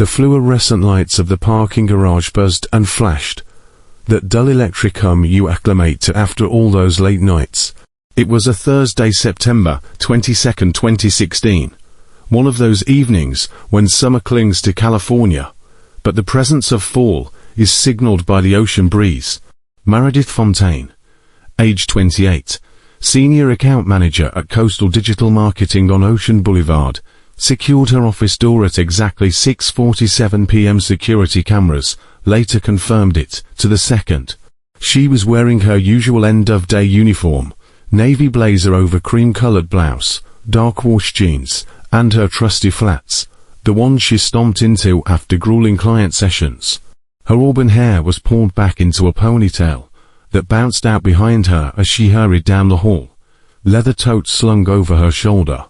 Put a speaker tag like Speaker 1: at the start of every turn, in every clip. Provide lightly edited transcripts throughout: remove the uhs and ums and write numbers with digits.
Speaker 1: The fluorescent lights of the parking garage buzzed and flashed. That dull electric hum you acclimate to after all those late nights. It was a Thursday, September 22nd, 2016. One of those evenings when summer clings to California, but the presence of fall is signaled by the ocean breeze. Meredith Fontaine, age 28, senior account manager at Coastal Digital Marketing on Ocean Boulevard, secured her office door at exactly 6:47 p.m. Security cameras later confirmed it to the second. She was wearing her usual end-of-day uniform, navy blazer over cream-colored blouse, dark wash jeans, and her trusty flats, the ones she stomped into after grueling client sessions. Her auburn hair was pulled back into a ponytail that bounced out behind her as she hurried down the hall, leather totes slung over her shoulder.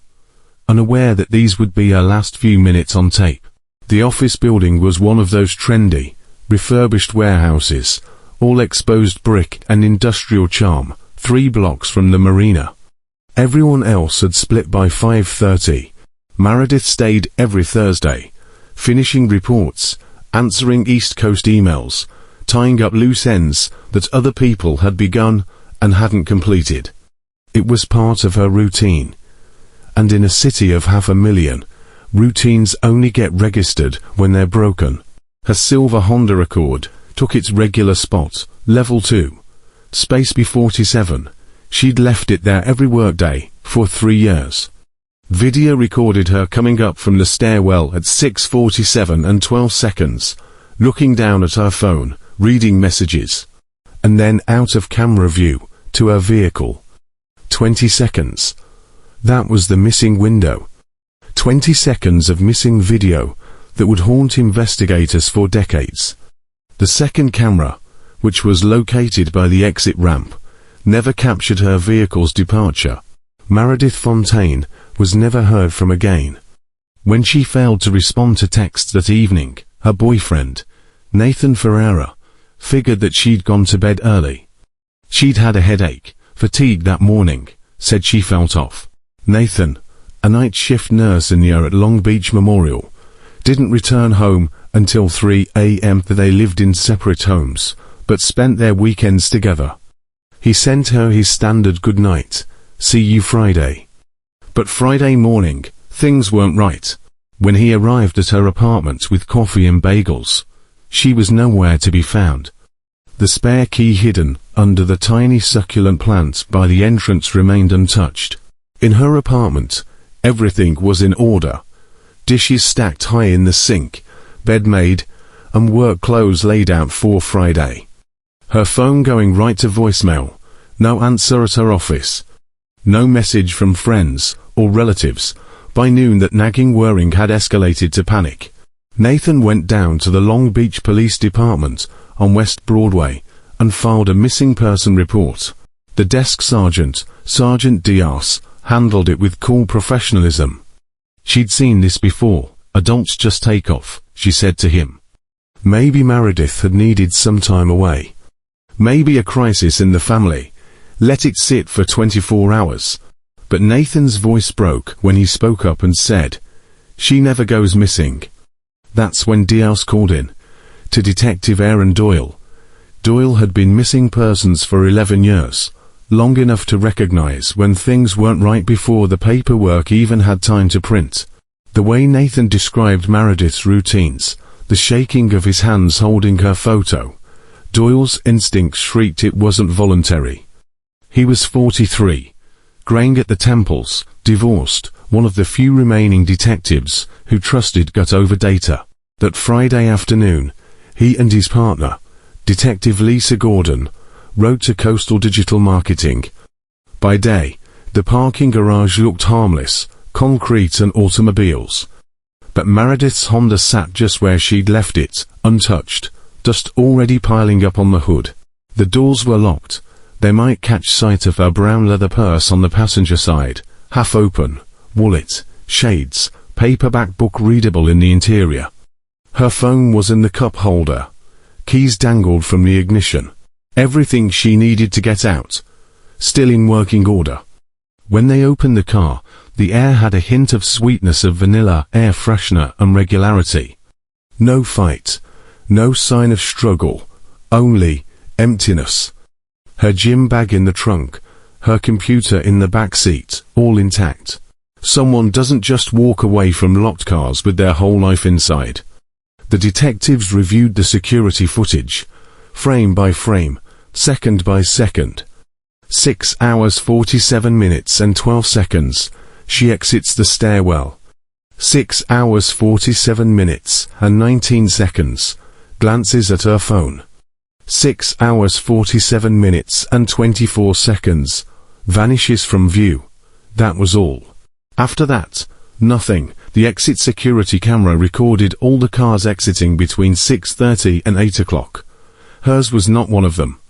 Speaker 1: Unaware that these would be her last few minutes on tape. The office building was one of those trendy, refurbished warehouses, all exposed brick and industrial charm, 3 blocks from the marina. Everyone else had split by 5:30. Meredith stayed every Thursday, finishing reports, answering East Coast emails, tying up loose ends that other people had begun and hadn't completed. It was part of her routine. And in a city of 500,000, routines only get registered when they're broken. Her silver Honda Accord took its regular spot, level 2. Space B47. She'd left it there every workday for 3 years. Video recorded her coming up from the stairwell at 6:47 and 12 seconds, looking down at her phone, reading messages, and then out of camera view to her vehicle. 20 seconds. That was the missing window. 20 seconds of missing video that would haunt investigators for decades. The second camera, which was located by the exit ramp, never captured her vehicle's departure. Meredith Fontaine was never heard from again. When she failed to respond to texts that evening, her boyfriend, Nathan Ferreira, figured that she'd gone to bed early. She'd had a headache, fatigue that morning, said she felt off. Nathan, a night shift nurse in the at Long Beach Memorial, didn't return home until 3 a.m. They lived in separate homes, but spent their weekends together. He sent her his standard good night, see you Friday. But Friday morning, things weren't right. When he arrived at her apartment with coffee and bagels, she was nowhere to be found. The spare key hidden under the tiny succulent plant by the entrance remained untouched. In her apartment, everything was in order. Dishes stacked high in the sink, bed made, and work clothes laid out for Friday. Her phone going right to voicemail, no answer at her office. No message from friends or relatives. By noon that nagging worrying had escalated to panic. Nathan went down to the Long Beach Police Department on West Broadway and filed a missing person report. The desk sergeant, Sergeant Diaz, handled it with cool professionalism. She'd seen this before. Adults just take off, she said to him. Maybe Meredith had needed some time away. Maybe a crisis in the family. Let it sit for 24 hours. But Nathan's voice broke when he spoke up and said, "She never goes missing." That's when Diaz called in. To Detective Aaron Doyle. Doyle had been missing persons for 11 years, long enough to recognize when things weren't right before the paperwork even had time to print. The way Nathan described Meredith's routines, the shaking of his hands holding her photo, Doyle's instincts shrieked it wasn't voluntary. He was 43, graying at the temples, divorced, one of the few remaining detectives who trusted gut over data. That Friday afternoon, he and his partner, Detective Lisa Gordon, rode to Coastal Digital Marketing. By day, the parking garage looked harmless, concrete and automobiles. But Meredith's Honda sat just where she'd left it, untouched, dust already piling up on the hood. The doors were locked. They might catch sight of her brown leather purse on the passenger side, half open, wallet, shades, paperback book readable in the interior. Her phone was in the cup holder. Keys dangled from the ignition. Everything she needed to get out. Still in working order. When they opened the car, the air had a hint of sweetness of vanilla, air freshener and regularity. No fight. No sign of struggle. Only emptiness. Her gym bag in the trunk. Her computer in the back seat, all intact. Someone doesn't just walk away from locked cars with their whole life inside. The detectives reviewed the security footage, frame by frame, second by second. 6 hours 47 minutes and 12 seconds, she exits the stairwell. 6 hours 47 minutes and 19 seconds, glances at her phone. 6 hours 47 minutes and 24 seconds, vanishes from view. That was all. After that, nothing. The exit security camera recorded all the cars exiting between 6:30 and 8 o'clock. Hers was not one of them.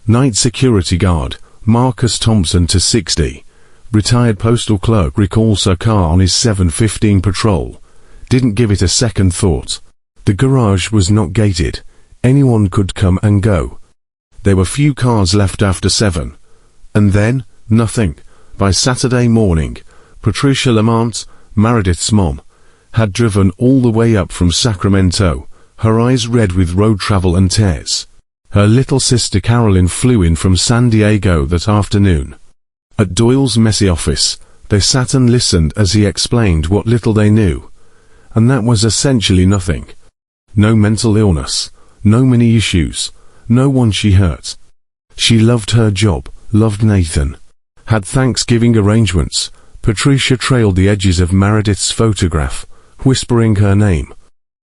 Speaker 1: Night security guard, Marcus Thompson, 60, retired postal clerk, recalls her car on his 7:15 patrol. Didn't give it a second thought. The garage was not gated. Anyone could come and go. There were few cars left after 7. And then, nothing. By Saturday morning, Patricia Lamont, Meredith's mom, had driven all the way up from Sacramento, her eyes red with road travel and tears. Her little sister Carolyn flew in from San Diego that afternoon. At Doyle's messy office, they sat and listened as he explained what little they knew. And that was essentially nothing. No mental illness, no many issues, no one she hurt. She loved her job, loved Nathan. Had Thanksgiving arrangements. Patricia trailed the edges of Meredith's photograph, whispering her name.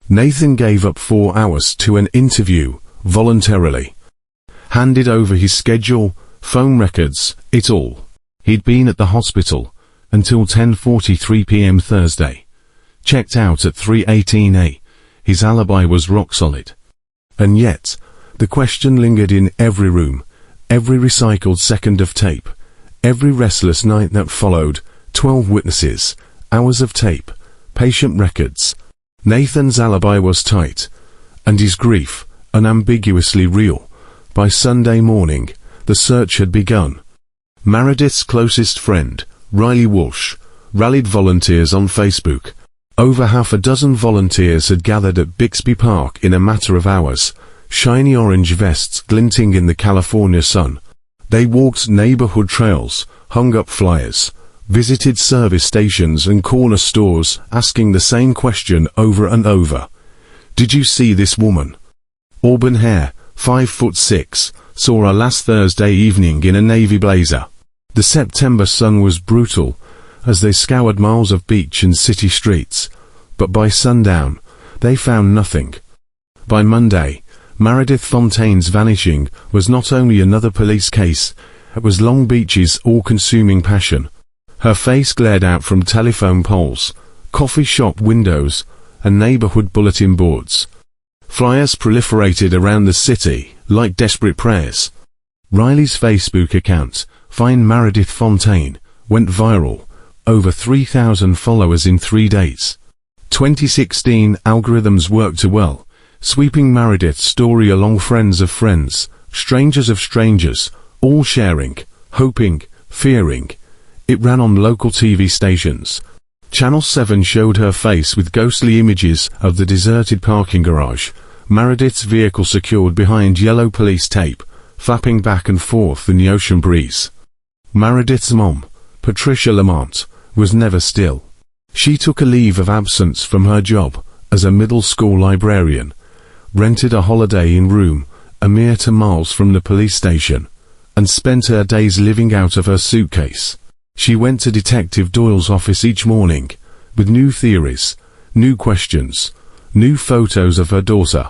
Speaker 1: Nathan gave up 4 hours to an interview, voluntarily. Handed over his schedule, phone records, it all. He'd been at the hospital until 10:43 p.m. Thursday. Checked out at 3:18 a.m. His alibi was rock solid. And yet, the question lingered in every room, every recycled second of tape, every restless night that followed. 12 witnesses, hours of tape, patient records. Nathan's alibi was tight, and his grief, unambiguously real. By Sunday morning, the search had begun. Meredith's closest friend, Riley Walsh, rallied volunteers on Facebook. Over half a dozen volunteers had gathered at Bixby Park in a matter of hours, shiny orange vests glinting in the California sun. They walked neighborhood trails, hung up flyers, visited service stations and corner stores, asking the same question over and over. Did you see this woman? Auburn hair, 5'6", saw her last Thursday evening in a navy blazer. The September sun was brutal, as they scoured miles of beach and city streets, but by sundown, they found nothing. By Monday, Meredith Fontaine's vanishing was not only another police case, it was Long Beach's all-consuming passion. Her face glared out from telephone poles, coffee shop windows, and neighborhood bulletin boards. Flyers proliferated around the city, like desperate prayers. Riley's Facebook account, Find Meredith Fontaine, went viral, over 3,000 followers in 3 days. 2016 algorithms worked well, sweeping Meredith's story along friends of friends, strangers of strangers, all sharing, hoping, fearing. It ran on local TV stations. Channel 7 showed her face with ghostly images of the deserted parking garage, Meredith's vehicle secured behind yellow police tape, flapping back and forth in the ocean breeze. Meredith's mom, Patricia Lamont, was never still. She took a leave of absence from her job as a middle school librarian, rented a Holiday Inn room a mere 2 miles from the police station, and spent her days living out of her suitcase. She went to Detective Doyle's office each morning, with new theories, new questions, new photos of her daughter.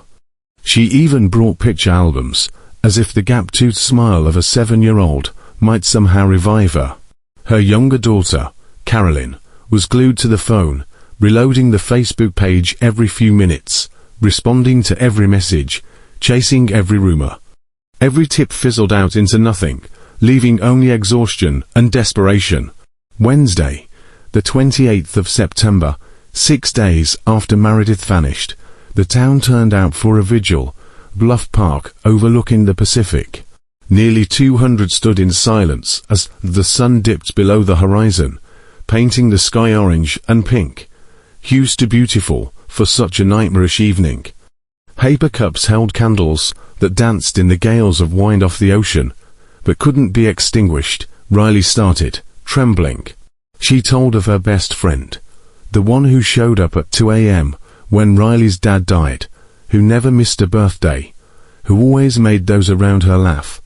Speaker 1: She even brought picture albums, as if the gap-toothed smile of a 7-year-old might somehow revive her. Her younger daughter, Carolyn, was glued to the phone, reloading the Facebook page every few minutes, responding to every message, chasing every rumor. Every tip fizzled out into nothing, leaving only exhaustion and desperation. Wednesday, the 28th of September, 6 days after Meredith vanished, the town turned out for a vigil, Bluff Park overlooking the Pacific. Nearly 200 stood in silence as the sun dipped below the horizon, painting the sky orange and pink. Hues too beautiful, for such a nightmarish evening. Paper cups held candles that danced in the gales of wind off the ocean, but couldn't be extinguished. Riley started, trembling. She told of her best friend, the one who showed up at 2 a.m. when Riley's dad died, who never missed a birthday, who always made those around her laugh.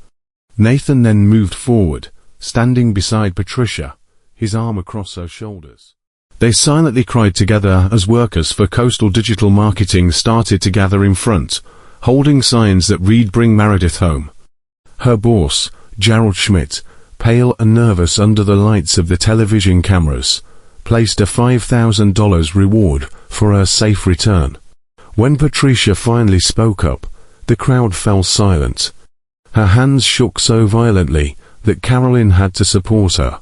Speaker 1: Nathan then moved forward, standing beside Patricia, his arm across her shoulders. They silently cried together as workers for Coastal Digital Marketing started to gather in front, holding signs that read "Bring Meredith home." Her boss, Gerald Schmidt, pale and nervous under the lights of the television cameras, placed a $5,000 reward for her safe return. When Patricia finally spoke up, the crowd fell silent. Her hands shook so violently that Carolyn had to support her.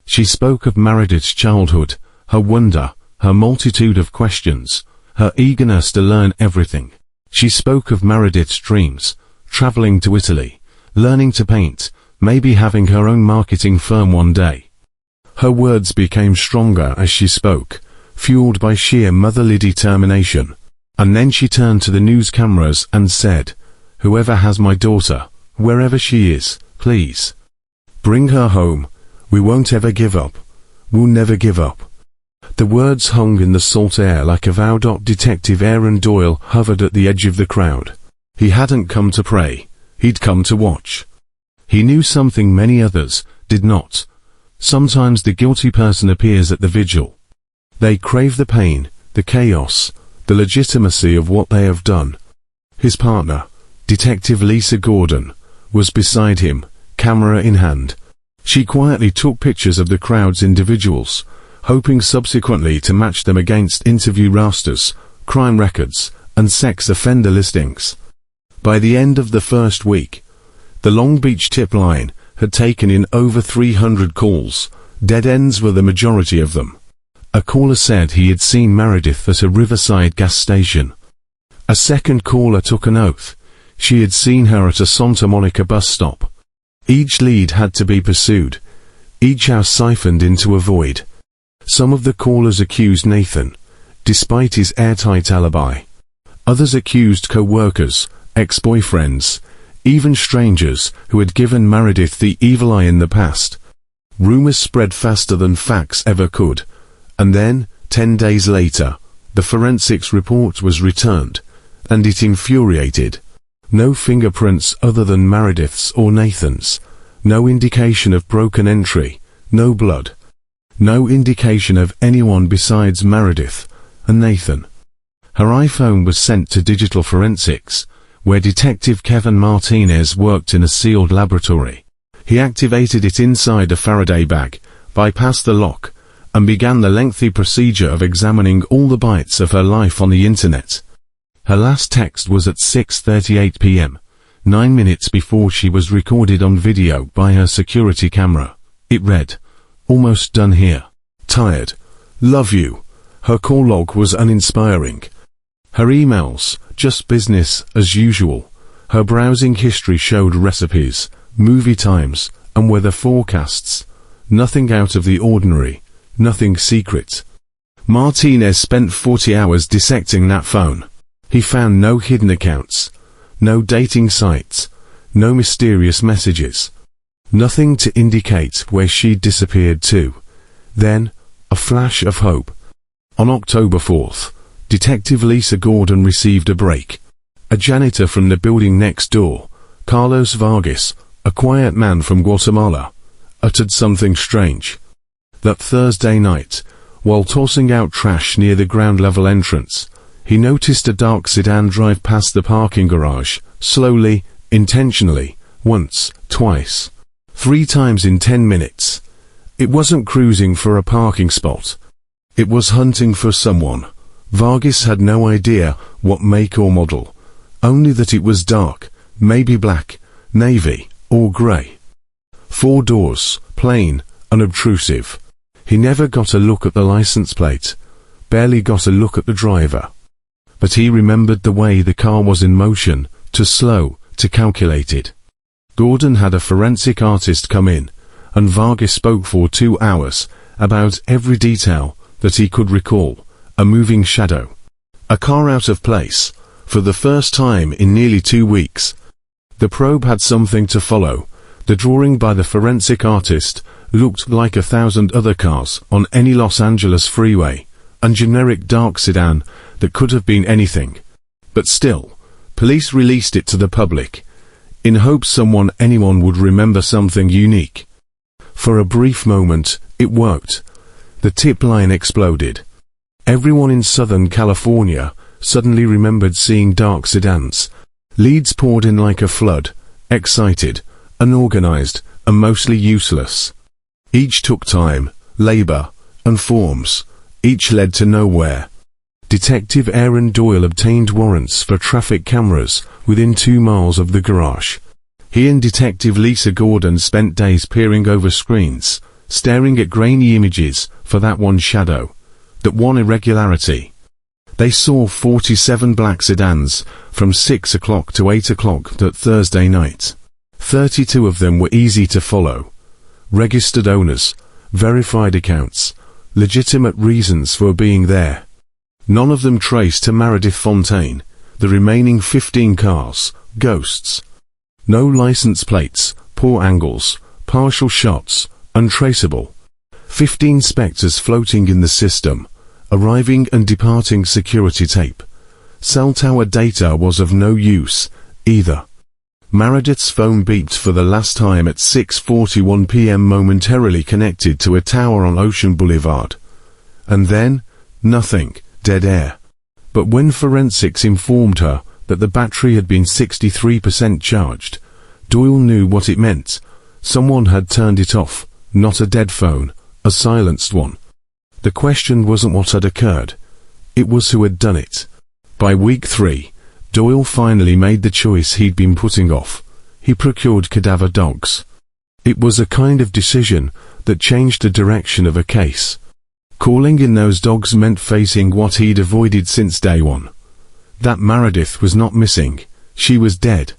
Speaker 1: She spoke of Meredith's childhood, her wonder, her multitude of questions, her eagerness to learn everything. She spoke of Meredith's dreams, traveling to Italy, learning to paint, maybe having her own marketing firm one day. Her words became stronger as she spoke, fueled by sheer motherly determination. And then she turned to the news cameras and said, "Whoever has my daughter, wherever she is, please, bring her home. We won't ever give up. We'll never give up." The words hung in the salt air like a vow. Detective Aaron Doyle hovered at the edge of the crowd. He hadn't come to pray, he'd come to watch. He knew something many others did not. Sometimes the guilty person appears at the vigil. They crave the pain, the chaos, the legitimacy of what they have done. His partner, Detective Lisa Gordon, was beside him, camera in hand. She quietly took pictures of the crowd's individuals, hoping subsequently to match them against interview rosters, crime records, and sex offender listings. By the end of the first week, the Long Beach tip line had taken in over 300 calls. Dead ends were the majority of them. A caller said he had seen Meredith at a Riverside gas station. A second caller took an oath. She had seen her at a Santa Monica bus stop. Each lead had to be pursued, each house siphoned into a void. Some of the callers accused Nathan, despite his airtight alibi. Others accused co-workers, ex-boyfriends, even strangers who had given Meredith the evil eye in the past. Rumors spread faster than facts ever could. And then, 10 days later, the forensics report was returned, and it infuriated. No fingerprints other than Meredith's or Nathan's. No indication of broken entry, no blood. No indication of anyone besides Meredith and Nathan. Her iPhone was sent to digital forensics, where Detective Kevin Martinez worked in a sealed laboratory. He activated it inside a Faraday bag, bypassed the lock, and began the lengthy procedure of examining all the bytes of her life on the internet. Her last text was at 6:38 p.m., 9 minutes before she was recorded on video by her security camera. It read, "Almost done here. Tired. Love you." Her call log was uninspiring. Her emails, just business as usual. Her browsing history showed recipes, movie times, and weather forecasts. Nothing out of the ordinary, nothing secret. Martinez spent 40 hours dissecting that phone. He found no hidden accounts, no dating sites, no mysterious messages. Nothing to indicate where she'd disappeared to. Then, a flash of hope. On October 4th, Detective Lisa Gordon received a break. A janitor from the building next door, Carlos Vargas, a quiet man from Guatemala, uttered something strange. That Thursday night, while tossing out trash near the ground-level entrance, he noticed a dark sedan drive past the parking garage, slowly, intentionally, once, twice. 3 times in 10 minutes. It wasn't cruising for a parking spot. It was hunting for someone. Vargas had no idea what make or model, only that it was dark, maybe black, navy, or grey. 4 doors, plain, unobtrusive. He never got a look at the license plate, barely got a look at the driver. But he remembered the way the car was in motion, too slow, too calculated. Gordon had a forensic artist come in, and Vargas spoke for 2 hours, about every detail that he could recall, a moving shadow, A car out of place, for the first time in nearly 2 weeks. The probe had something to follow. The drawing by the forensic artist looked like 1,000 other cars on any Los Angeles freeway, a generic dark sedan that could have been anything. But still, police released it to the public, in hopes anyone would remember something unique. For a brief moment, it worked. The tip line exploded. Everyone in Southern California suddenly remembered seeing dark sedans. Leads poured in like a flood, excited, unorganized, and mostly useless. Each took time, labor, and forms. Each led to nowhere. Detective Aaron Doyle obtained warrants for traffic cameras within 2 miles of the garage. He and Detective Lisa Gordon spent days peering over screens, staring at grainy images for that one shadow, that one irregularity. They saw 47 black sedans from 6 o'clock to 8 o'clock that Thursday night. 32 of them were easy to follow. Registered owners, verified accounts, legitimate reasons for being there. None of them traced to Meredith Fontaine. The remaining 15 cars, ghosts. No license plates, poor angles, partial shots, untraceable. 15 specters floating in the system, arriving and departing security tape. Cell tower data was of no use, either. Meredith's phone beeped for the last time at 6:41 p.m. momentarily connected to a tower on Ocean Boulevard. And then, nothing, dead air. But when forensics informed her that the battery had been 63% charged, Doyle knew what it meant. Someone had turned it off, not a dead phone, a silenced one. The question wasn't what had occurred. It was who had done it. By week 3, Doyle finally made the choice he'd been putting off. He procured cadaver dogs. It was a kind of decision that changed the direction of a case. Calling in those dogs meant facing what he'd avoided since day one. That Meredith was not missing. She was dead.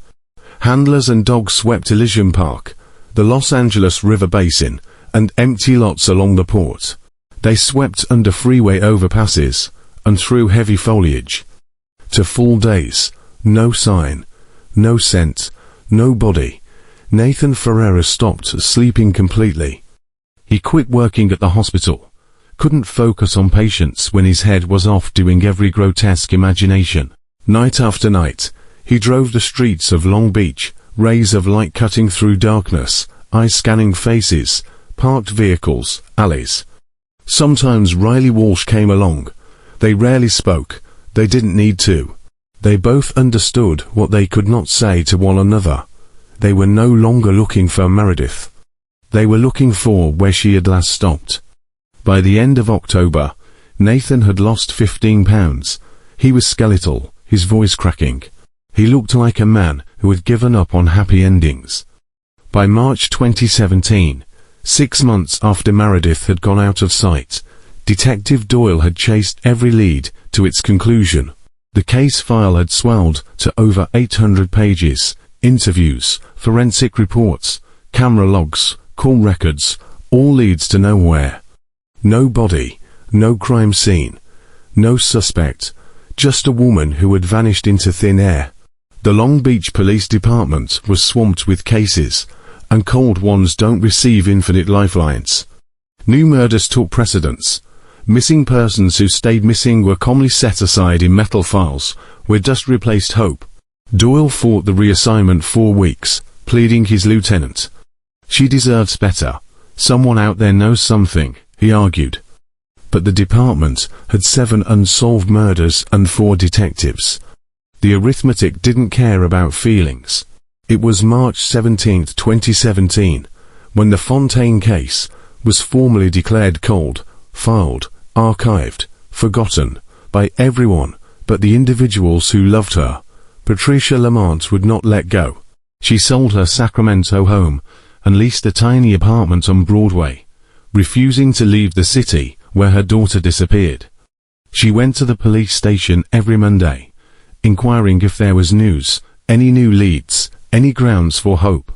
Speaker 1: Handlers and dogs swept Elysian Park, the Los Angeles River Basin, and empty lots along the port. They swept under freeway overpasses, and through heavy foliage. To full days, no sign, no scent, no body. Nathan Ferreira stopped sleeping completely. He quit working at the hospital. Couldn't focus on patients when his head was off doing every grotesque imagination. Night after night, he drove the streets of Long Beach, rays of light cutting through darkness, eyes scanning faces, parked vehicles, alleys. Sometimes Riley Walsh came along. They rarely spoke. They didn't need to. They both understood what they could not say to one another. They were no longer looking for Meredith. They were looking for where she had last stopped. By the end of October, Nathan had lost 15 pounds. He was skeletal, his voice cracking. He looked like a man who had given up on happy endings. By March 2017, 6 months after Meredith had gone out of sight, Detective Doyle had chased every lead to its conclusion. The case file had swelled to over 800 pages, interviews, forensic reports, camera logs, call records, all leads to nowhere. No body, no crime scene, no suspect, just a woman who had vanished into thin air. The Long Beach Police Department was swamped with cases, and cold ones don't receive infinite lifelines. New murders took precedence. Missing persons who stayed missing were calmly set aside in metal files, where dust replaced hope. Doyle fought the reassignment 4 weeks, pleading his lieutenant. She deserves better. Someone out there knows something, he argued. But the department had 7 unsolved murders and 4 detectives. The arithmetic didn't care about feelings. It was March 17, 2017, when the Fontaine case was formally declared cold, filed, archived, forgotten, by everyone but the individuals who loved her. Patricia Lamont would not let go. She sold her Sacramento home and leased a tiny apartment on Broadway, refusing to leave the city where her daughter disappeared. She went to the police station every Monday, inquiring if there was news, any new leads, any grounds for hope.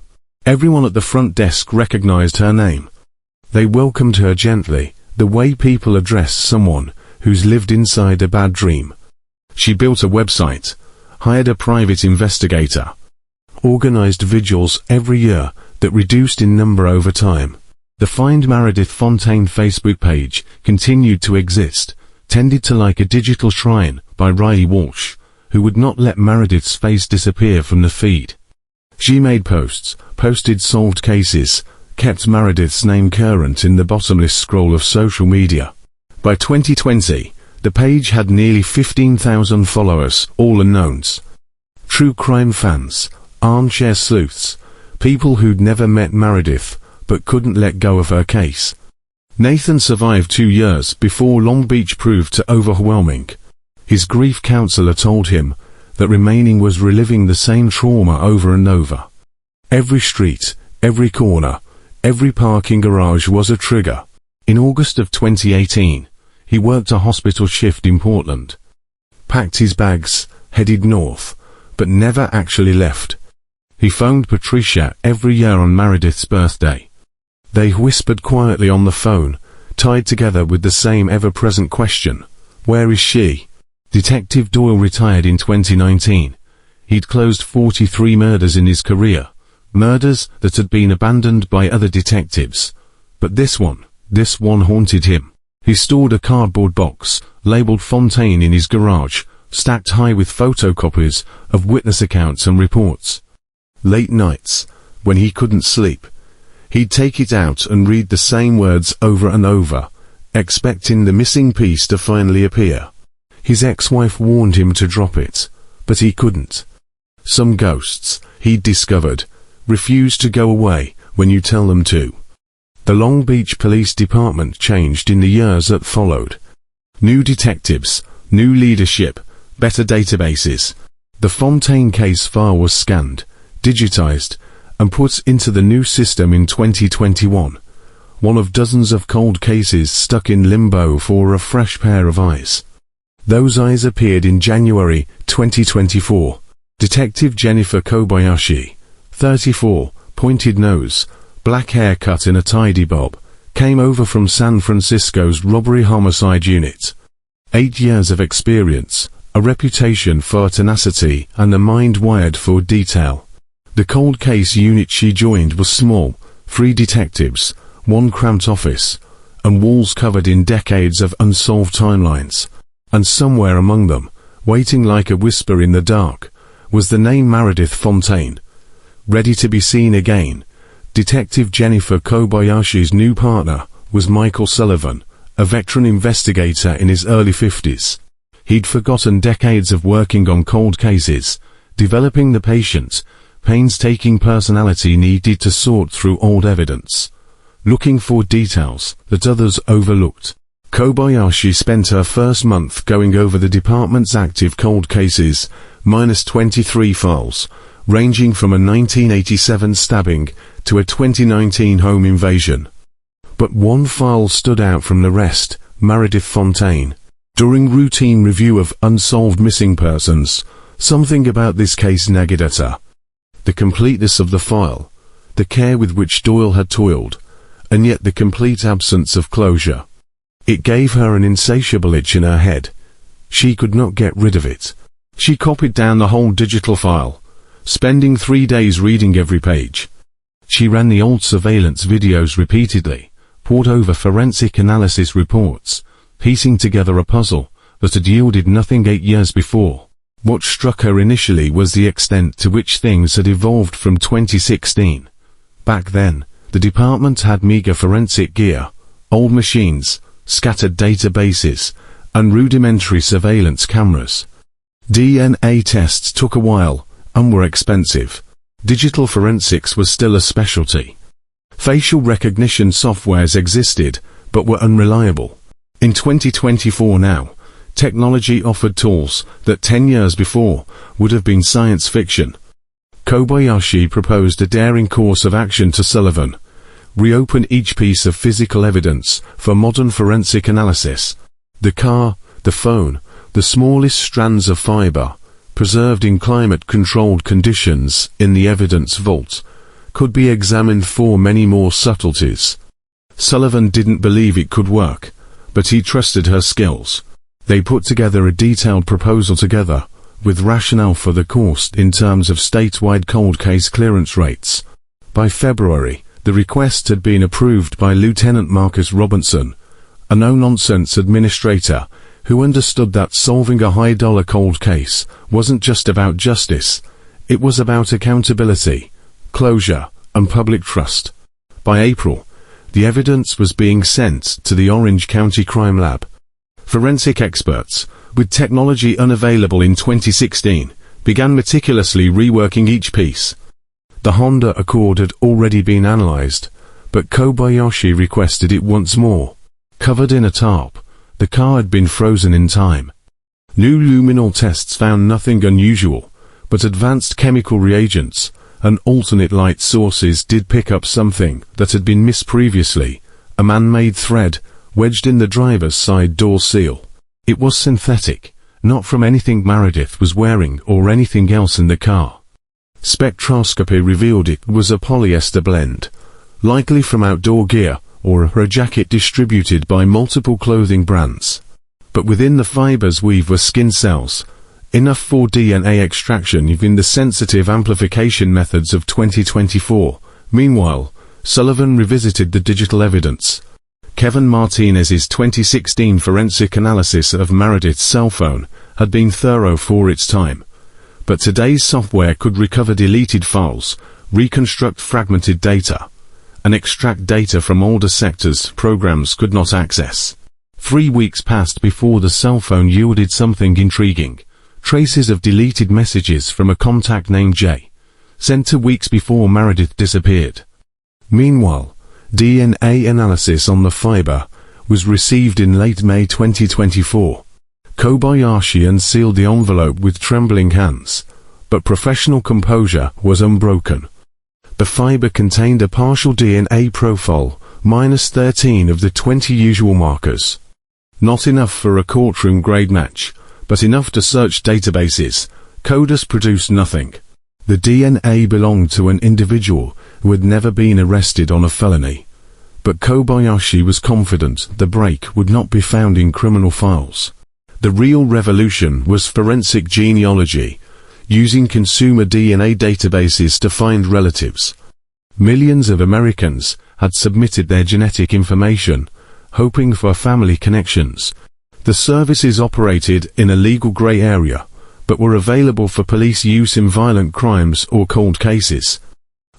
Speaker 1: Everyone at the front desk recognized her name. They welcomed her gently, the way people address someone who's lived inside a bad dream. She built a website, hired a private investigator, organized vigils every year that reduced in number over time. The Find Meredith Fontaine Facebook page continued to exist, tended to like a digital shrine by Riley Walsh, who would not let Meredith's face disappear from the feed. She made posts, posted solved cases, kept Meredith's name current in the bottomless scroll of social media. By 2020, the page had nearly 15,000 followers, all unknowns. True crime fans, armchair sleuths, people who'd never met Meredith, but couldn't let go of her case. Nathan survived 2 years before Long Beach proved too overwhelming. His grief counselor told him that remaining was reliving the same trauma over and over. Every street, every corner, every parking garage was a trigger. In August of 2018, he worked a hospital shift in Portland. Packed his bags, headed north, but never actually left. He phoned Patricia every year on Meredith's birthday. They whispered quietly on the phone, tied together with the same ever-present question: where is she? Detective Doyle retired in 2019. He'd closed 43 murders in his career, murders that had been abandoned by other detectives. But this one haunted him. He stored a cardboard box, labeled Fontaine, in his garage, stacked high with photocopies of witness accounts and reports. Late nights, when he couldn't sleep, he'd take it out and read the same words over and over, expecting the missing piece to finally appear. His ex-wife warned him to drop it, but he couldn't. Some ghosts, he'd discovered, refuse to go away when you tell them to. The Long Beach Police Department changed in the years that followed. New detectives, new leadership, better databases. The Fontaine case file was scanned, digitized, and put into the new system in 2021. One of dozens of cold cases stuck in limbo for a fresh pair of eyes. Those eyes appeared in January 2024. Detective Jennifer Kobayashi, 34, pointed nose, black haircut in a tidy bob, came over from San Francisco's robbery homicide unit. 8 years of experience, a reputation for tenacity, and a mind wired for detail. The cold case unit she joined was small, 3 detectives, 1 cramped office, and walls covered in decades of unsolved timelines. And somewhere among them, waiting like a whisper in the dark, was the name Meredith Fontaine. Ready to be seen again, Detective Jennifer Kobayashi's new partner was Michael Sullivan, a veteran investigator in his early 50s. He'd forgotten decades of working on cold cases, developing the patient, painstaking personality needed to sort through old evidence, looking for details that others overlooked. Kobayashi spent her first month going over the department's active cold cases, minus 23 files, ranging from a 1987 stabbing to a 2019 home invasion. But one file stood out from the rest: Meredith Fontaine. During routine review of unsolved missing persons, something about this case nagged at her. The completeness of the file, the care with which Doyle had toiled, and yet the complete absence of closure. It gave her an insatiable itch in her head. She could not get rid of it. She copied down the whole digital file, spending 3 days reading every page. She ran the old surveillance videos repeatedly, pored over forensic analysis reports, piecing together a puzzle that had yielded nothing 8 years before. What struck her initially was the extent to which things had evolved from 2016. Back then, the department had meager forensic gear, old machines, scattered databases, and rudimentary surveillance cameras. DNA tests took a while, and were expensive. Digital forensics was still a specialty. Facial recognition softwares existed, but were unreliable. In 2024 now, technology offered tools that 10 years before would have been science fiction. Kobayashi proposed a daring course of action to Sullivan: reopen each piece of physical evidence for modern forensic analysis. The car, the phone, the smallest strands of fiber, preserved in climate-controlled conditions in the evidence vault, could be examined for many more subtleties. Sullivan didn't believe it could work, but he trusted her skills. They put together a detailed proposal together, with rationale for the cost in terms of statewide cold case clearance rates. By February, the request had been approved by Lieutenant Marcus Robinson, a no-nonsense administrator who understood that solving a high-dollar cold case wasn't just about justice, it was about accountability, closure, and public trust. By April, the evidence was being sent to the Orange County Crime Lab. Forensic experts, with technology unavailable in 2016, began meticulously reworking each piece. The Honda Accord had already been analyzed, but Kobayashi requested it once more. Covered in a tarp, the car had been frozen in time. New luminol tests found nothing unusual, but advanced chemical reagents and alternate light sources did pick up something that had been missed previously, a man-made thread wedged in the driver's side door seal. It was synthetic, not from anything Meredith was wearing or anything else in the car. Spectroscopy revealed it was a polyester blend, likely from outdoor gear or a jacket distributed by multiple clothing brands. But within the fiber's weave were skin cells, enough for DNA extraction using the sensitive amplification methods of 2024. Meanwhile, Sullivan revisited the digital evidence. Kevin Martinez's 2016 forensic analysis of Meredith's cell phone had been thorough for its time, but today's software could recover deleted files, reconstruct fragmented data, and extract data from older sectors programs could not access. 3 weeks passed before the cell phone yielded something intriguing: traces of deleted messages from a contact named Jay, sent 2 weeks before Meredith disappeared. Meanwhile, DNA analysis on the fiber was received in late May 2024. Kobayashi unsealed the envelope with trembling hands, but professional composure was unbroken. The fiber contained a partial DNA profile, -13 of the 20 usual markers. Not enough for a courtroom-grade match, but enough to search databases. CODIS produced nothing. The DNA belonged to an individual who had never been arrested on a felony. But Kobayashi was confident the break would not be found in criminal files. The real revolution was forensic genealogy, using consumer DNA databases to find relatives. Millions of Americans had submitted their genetic information, hoping for family connections. The services operated in a legal gray area, but were available for police use in violent crimes or cold cases.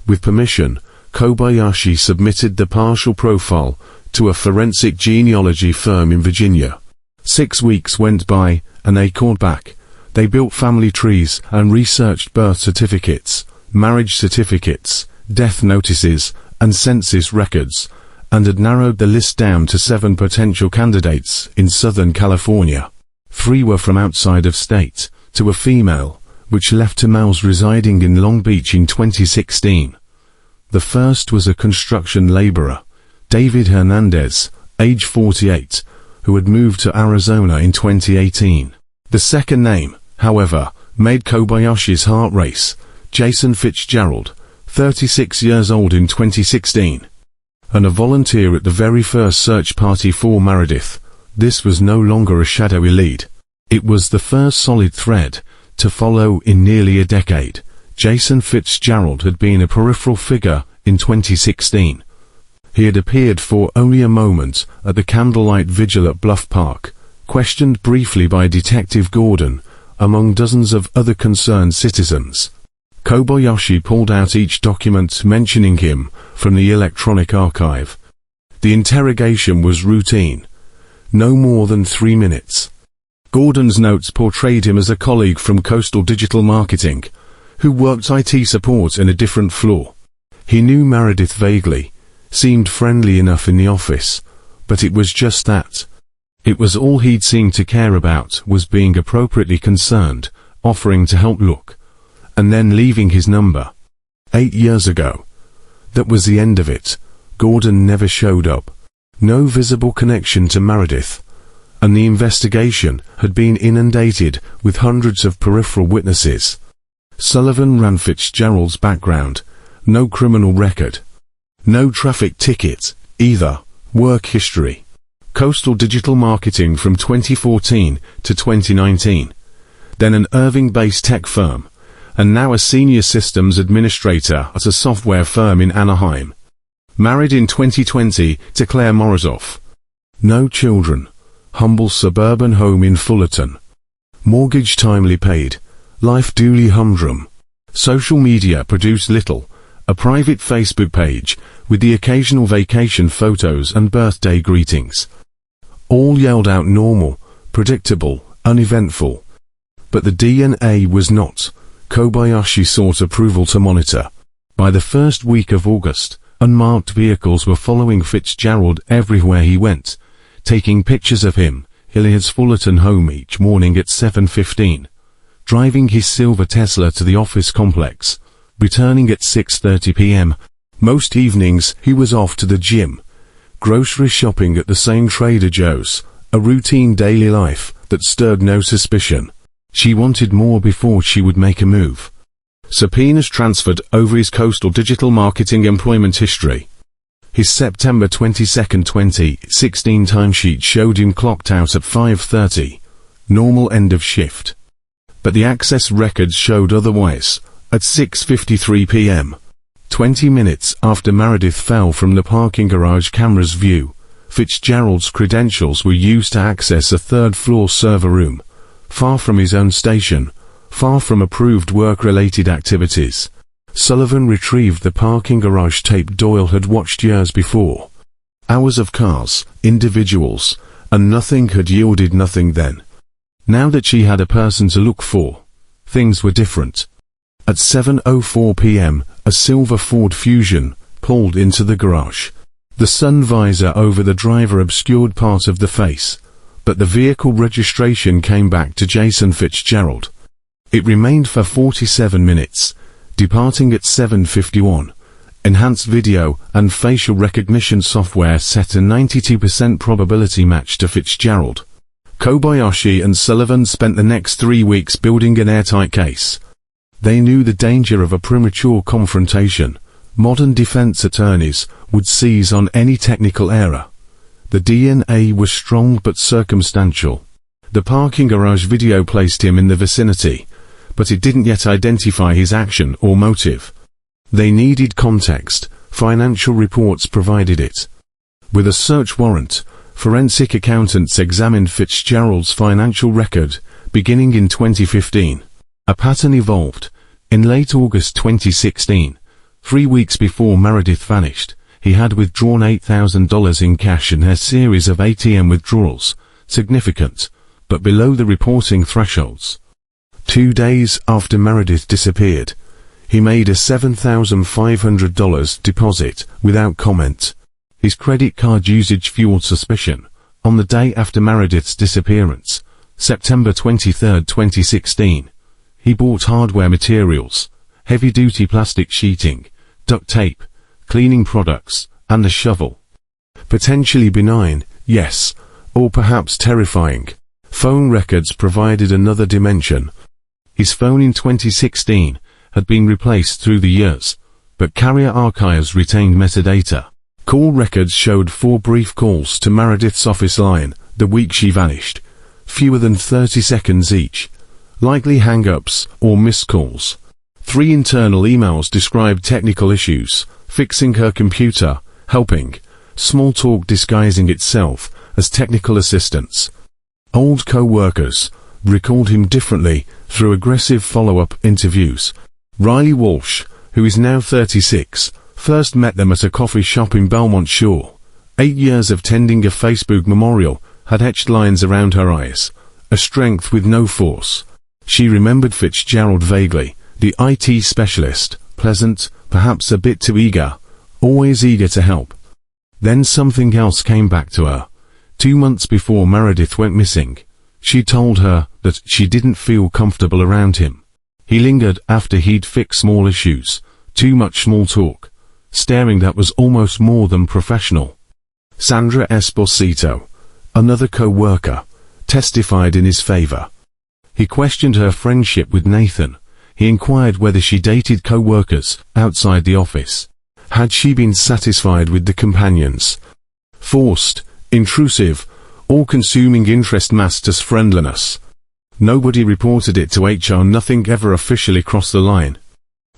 Speaker 1: With permission, Kobayashi submitted the partial profile to a forensic genealogy firm in Virginia. 6 weeks went by, and they called back. They built family trees and researched birth certificates, marriage certificates, death notices, and census records, and had narrowed the list down to 7 potential candidates in Southern California. 3 were from outside of state, to a female, which left 2 males residing in Long Beach in 2016. The first was a construction laborer, David Hernandez, age 48, who had moved to Arizona in 2018. The second name, however, made Kobayashi's heart race: Jason Fitzgerald, 36 years old in 2016. And a volunteer at the very first search party for Meredith. This was no longer a shadowy lead. It was the first solid thread to follow in nearly a decade. Jason Fitzgerald had been a peripheral figure in 2016. He had appeared for only a moment at the candlelight vigil at Bluff Park, questioned briefly by Detective Gordon, among dozens of other concerned citizens. Kobayashi pulled out each document mentioning him from the electronic archive. The interrogation was routine. No more than 3 minutes. Gordon's notes portrayed him as a colleague from Coastal Digital Marketing, who worked IT support in a different floor. He knew Meredith vaguely, seemed friendly enough in the office, but it was just that. It was all he'd seemed to care about was being appropriately concerned, offering to help look, and then leaving his number. 8 years ago. That was the end of it. Gordon never showed up. No visible connection to Meredith. And the investigation had been inundated with hundreds of peripheral witnesses. Sullivan ran Fitzgerald's background. No criminal record. No traffic ticket, either. Work history. Coastal Digital Marketing from 2014 to 2019, then an Irving-based tech firm, and now a senior systems administrator at a software firm in Anaheim. Married in 2020 to Claire Morozoff. No children. Humble suburban home in Fullerton. Mortgage timely paid. Life duly humdrum. Social media produced little. A private Facebook page, with the occasional vacation photos and birthday greetings. All yelled out normal, predictable, uneventful. But the DNA was not. Kobayashi sought approval to monitor. By the first week of August, unmarked vehicles were following Fitzgerald everywhere he went, taking pictures of him, Hilliard's Fullerton home each morning at 7:15, driving his silver Tesla to the office complex, returning at 6:30 p.m. Most evenings he was off to the gym, grocery shopping at the same Trader Joe's, a routine daily life that stirred no suspicion. She wanted more before she would make a move. Subpoenas transferred over his Coastal Digital Marketing employment history. His September 22, 2016 timesheet showed him clocked out at 5:30, normal end of shift. But the access records showed otherwise, at 6:53 p.m. 20 minutes after Meredith fell from the parking garage camera's view, Fitzgerald's credentials were used to access a third-floor server room, far from his own station, far from approved work-related activities. Sullivan retrieved the parking garage tape Doyle had watched years before. Hours of cars, individuals, and nothing had yielded nothing then. Now that she had a person to look for, things were different. At 7:04 p.m., a silver Ford Fusion pulled into the garage. The sun visor over the driver obscured part of the face, but the vehicle registration came back to Jason Fitzgerald. It remained for 47 minutes, departing at 7:51. Enhanced video and facial recognition software set a 92% probability match to Fitzgerald. Kobayashi and Sullivan spent the next 3 weeks building an airtight case. They knew the danger of a premature confrontation. Modern defense attorneys would seize on any technical error. The DNA was strong but circumstantial. The parking garage video placed him in the vicinity, but it didn't yet identify his action or motive. They needed context. Financial reports provided it. With a search warrant, forensic accountants examined Fitzgerald's financial record, beginning in 2015. A pattern evolved. In late August 2016, 3 weeks before Meredith vanished, he had withdrawn $8,000 in cash in her series of ATM withdrawals, significant, but below the reporting thresholds. 2 days after Meredith disappeared, he made a $7,500 deposit without comment. His credit card usage fueled suspicion. On the day after Meredith's disappearance, September 23, 2016, he bought hardware materials, heavy-duty plastic sheeting, duct tape, cleaning products, and a shovel. Potentially benign, yes, or perhaps terrifying. Phone records provided another dimension. His phone in 2016 had been replaced through the years, but carrier archives retained metadata. Call records showed 4 brief calls to Meredith's office line the week she vanished, fewer than 30 seconds each. Likely hang-ups or missed calls. 3 internal emails described technical issues, fixing her computer, helping, small talk disguising itself as technical assistance. Old co-workers recalled him differently through aggressive follow-up interviews. Riley Walsh, who is now 36, first met them at a coffee shop in Belmont Shore. 8 years of tending a Facebook memorial had etched lines around her eyes, a strength with no force. She remembered Fitzgerald vaguely, the IT specialist, pleasant, perhaps a bit too eager, always eager to help. Then something else came back to her. 2 months before Meredith went missing, she told her that she didn't feel comfortable around him. He lingered after he'd fixed small issues, too much small talk, staring that was almost more than professional. Sandra Esposito, another co-worker, testified in his favor. He questioned her friendship with Nathan. He inquired whether she dated co-workers outside the office. Had she been satisfied with the companions? Forced, intrusive, all-consuming interest masked as friendliness. Nobody reported it to HR, nothing ever officially crossed the line.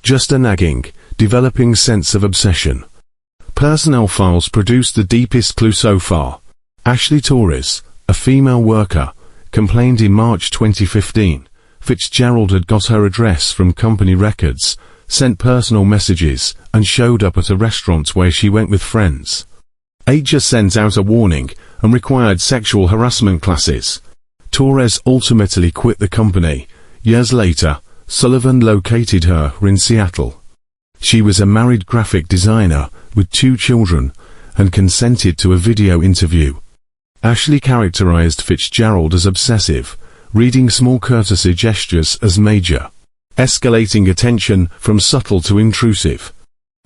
Speaker 1: Just a nagging, developing sense of obsession. Personnel files produced the deepest clue so far. Ashley Torres, a female worker, complained in March 2015. Fitzgerald had got her address from company records, sent personal messages, and showed up at a restaurant where she went with friends. HR sent out a warning and required sexual harassment classes. Torres ultimately quit the company. Years later, Sullivan located her in Seattle. She was a married graphic designer with 2 children and consented to a video interview. Ashley characterized Fitzgerald as obsessive, reading small courtesy gestures as major, escalating attention from subtle to intrusive.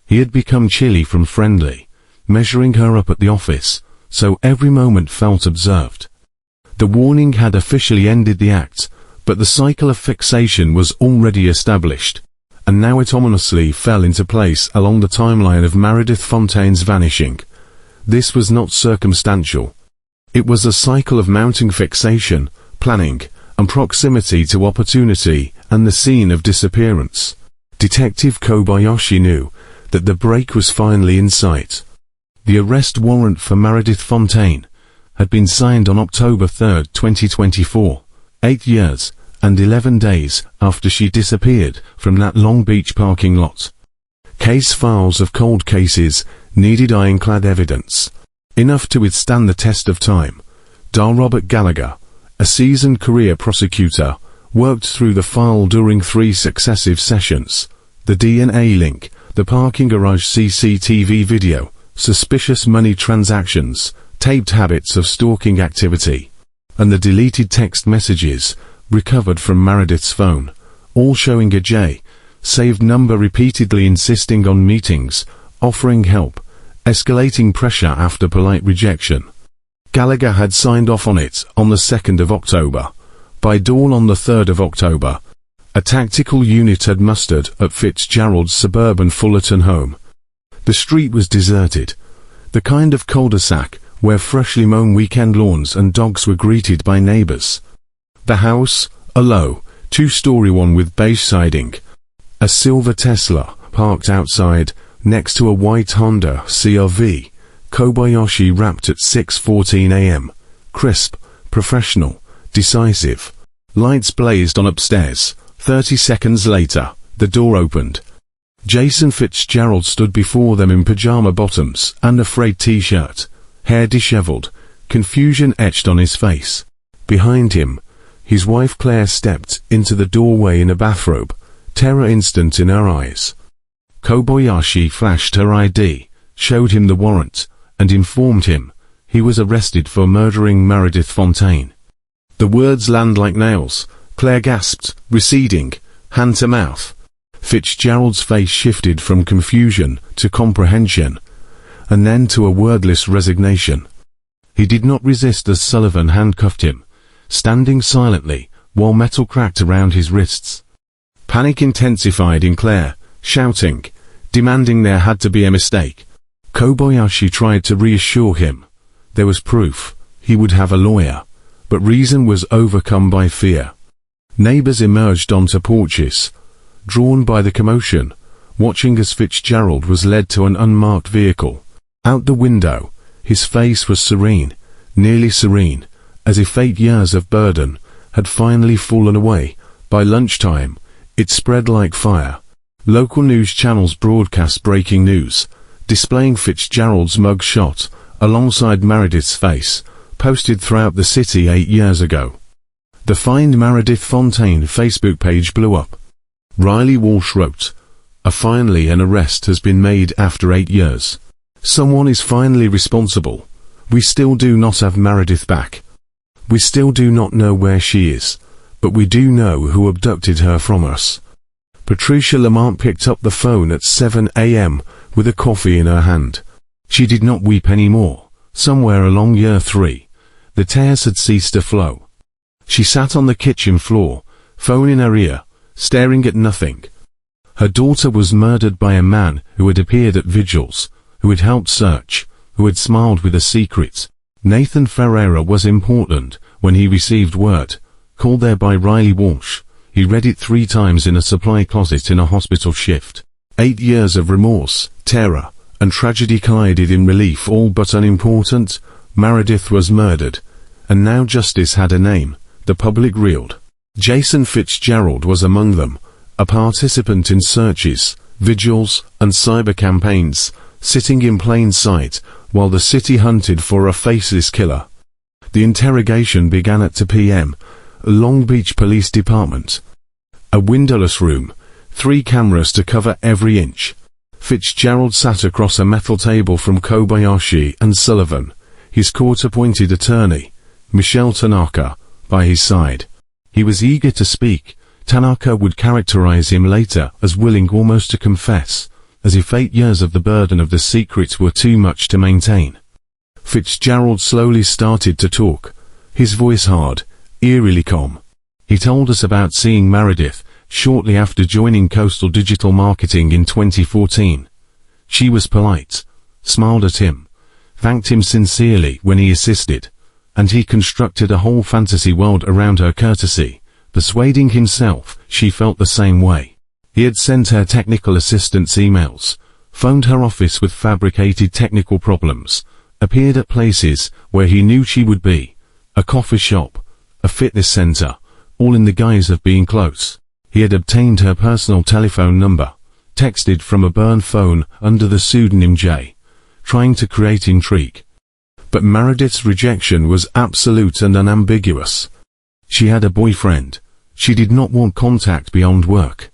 Speaker 1: He had become chilly from friendly, measuring her up at the office, so every moment felt observed. The warning had officially ended the act, but the cycle of fixation was already established, and now it ominously fell into place along the timeline of Meredith Fontaine's vanishing. This was not circumstantial. It was a cycle of mounting fixation, planning, and proximity to opportunity and the scene of disappearance. Detective Kobayashi knew that the break was finally in sight. The arrest warrant for Meredith Fontaine had been signed on October 3, 2024, 8 years and 11 days after she disappeared from that Long Beach parking lot. Case files of cold cases needed ironclad evidence, enough to withstand the test of time. Robert Gallagher, a seasoned career prosecutor, worked through the file during 3 successive sessions. The DNA link, the parking garage CCTV video, suspicious money transactions, taped habits of stalking activity, and the deleted text messages recovered from Meredith's phone, all showing a J-saved number repeatedly insisting on meetings, offering help, escalating pressure after polite rejection. Gallagher had signed off on it on the 2nd of October. By dawn on the 3rd of October, a tactical unit had mustered at Fitzgerald's suburban Fullerton home. The street was deserted, the kind of cul-de-sac where freshly mown weekend lawns and dogs were greeted by neighbors. The house, a low, 2-story one with beige siding. A silver Tesla, parked outside, next to a white Honda CR-V. Kobayashi wrapped at 6:14 a.m. Crisp, professional, decisive. Lights blazed on upstairs. 30 seconds later, the door opened. Jason Fitzgerald stood before them in pajama bottoms and a frayed t-shirt, hair disheveled, confusion etched on his face. Behind him, his wife Claire stepped into the doorway in a bathrobe, terror instant in her eyes. Kobayashi flashed her ID, showed him the warrant, and informed him he was arrested for murdering Meredith Fontaine. The words land like nails. Claire gasped, receding, hand to mouth. Fitzgerald's face shifted from confusion to comprehension, and then to a wordless resignation. He did not resist as Sullivan handcuffed him, standing silently, while metal cracked around his wrists. Panic intensified in Claire, shouting, demanding there had to be a mistake. Kobayashi tried to reassure him. There was proof, he would have a lawyer, but reason was overcome by fear. Neighbors emerged onto porches, drawn by the commotion, watching as Fitzgerald was led to an unmarked vehicle. Out the window, his face was serene, nearly serene, as if 8 years of burden had finally fallen away. By lunchtime, it spread like fire. Local news channels broadcast breaking news, displaying Fitzgerald's mug shot, alongside Meredith's face, posted throughout the city 8 years ago. The Find Meredith Fontaine Facebook page blew up. Riley Walsh wrote, finally an arrest has been made after 8 years. Someone is finally responsible. We still do not have Meredith back. We still do not know where she is, but we do know who abducted her from us. Patricia Lamont picked up the phone at 7 a.m. with a coffee in her hand. She did not weep anymore. Somewhere along year 3, the tears had ceased to flow. She sat on the kitchen floor, phone in her ear, staring at nothing. Her daughter was murdered by a man who had appeared at vigils, who had helped search, who had smiled with a secret. Nathan Ferreira was in Portland when he received word, called there by Riley Walsh. He read it 3 times in a supply closet in a hospital shift. 8 years of remorse, terror, and tragedy collided in relief all but unimportant. Meredith was murdered, and now justice had a name. The public reeled. Jason Fitzgerald was among them, a participant in searches, vigils, and cyber campaigns, sitting in plain sight while the city hunted for a faceless killer. The interrogation began at 2 p.m. Long Beach Police Department. A windowless room, 3 cameras to cover every inch. Fitzgerald sat across a metal table from Kobayashi and Sullivan, his court-appointed attorney, Michelle Tanaka, by his side. He was eager to speak. Tanaka would characterize him later as willing almost to confess, as if 8 years of the burden of the secret were too much to maintain. Fitzgerald slowly started to talk, his voice hard, eerily calm. He told us about seeing Meredith shortly after joining Coastal Digital Marketing in 2014. She was polite, smiled at him, thanked him sincerely when he assisted, and he constructed a whole fantasy world around her courtesy, persuading himself she felt the same way. He had sent her technical assistance emails, phoned her office with fabricated technical problems, appeared at places where he knew she would be, a coffee shop, a fitness center, all in the guise of being close. He had obtained her personal telephone number, texted from a burn phone under the pseudonym J, trying to create intrigue. But Meredith's rejection was absolute and unambiguous. She had a boyfriend. She did not want contact beyond work.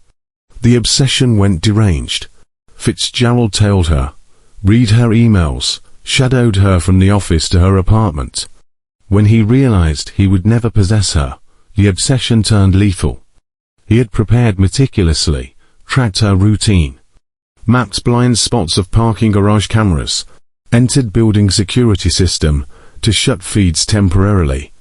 Speaker 1: The obsession went deranged. Fitzgerald tailed her, read her emails, shadowed her from the office to her apartment. When he realized he would never possess her, the obsession turned lethal. He had prepared meticulously, tracked her routine, mapped blind spots of parking garage cameras, entered building security system to shut feeds temporarily.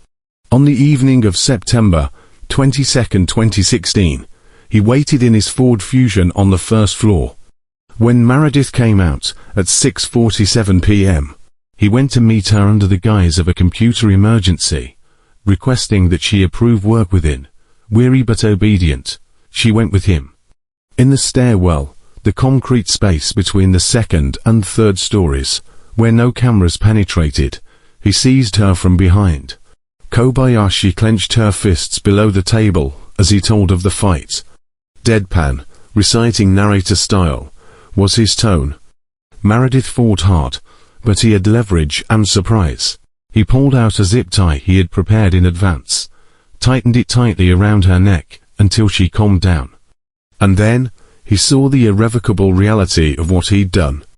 Speaker 1: On the evening of September 22, 2016, he waited in his Ford Fusion on the first floor. When Meredith came out at 6:47 p.m., he went to meet her under the guise of a computer emergency, requesting that she approve work within. Weary but obedient, she went with him. In the stairwell, the concrete space between the 2nd and 3rd stories, where no cameras penetrated, he seized her from behind. Kobayashi clenched her fists below the table as he told of the fight. Deadpan, reciting narrator style, was his tone. Meredith fought hard, but he had leverage and surprise. He pulled out a zip tie he had prepared in advance, tightened it tightly around her neck until she calmed down. And then, he saw the irrevocable reality of what he'd done.